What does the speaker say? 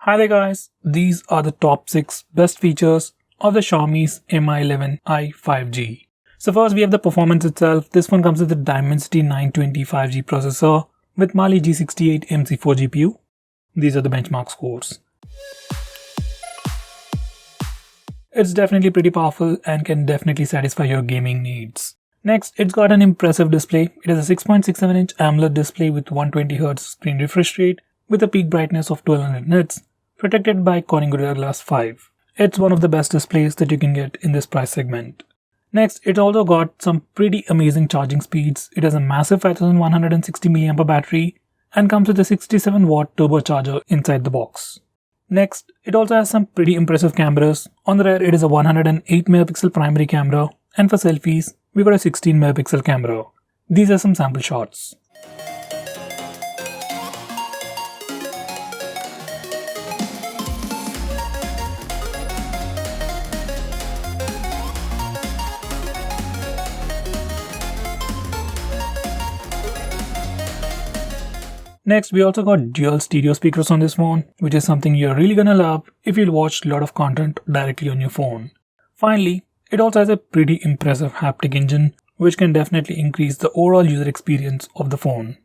Hi there guys, these are the top 6 best features of the Xiaomi's Mi11i 5G. So first we have the performance itself. This phone comes with a Dimensity 920 5G processor with Mali G68 MC4 GPU. These are the benchmark scores. It's definitely pretty powerful and can definitely satisfy your gaming needs. Next, it's got an impressive display. It has a 6.67-inch AMOLED display with 120Hz screen refresh rate with a peak brightness of 1200 nits, protected by Corning Gorilla Glass 5. It's one of the best displays that you can get in this price segment. Next, it also got some pretty amazing charging speeds. It has a massive 5160 mAh battery and comes with a 67-watt turbocharger inside the box. Next, it also has some pretty impressive cameras. On the rear, it is a 108MP primary camera, and for selfies, we got a 16MP camera. These are some sample shots. Next, we also got dual stereo speakers on this phone, which is something you're really gonna love if you'll watch a lot of content directly on your phone. Finally, it also has a pretty impressive haptic engine, which can definitely increase the overall user experience of the phone.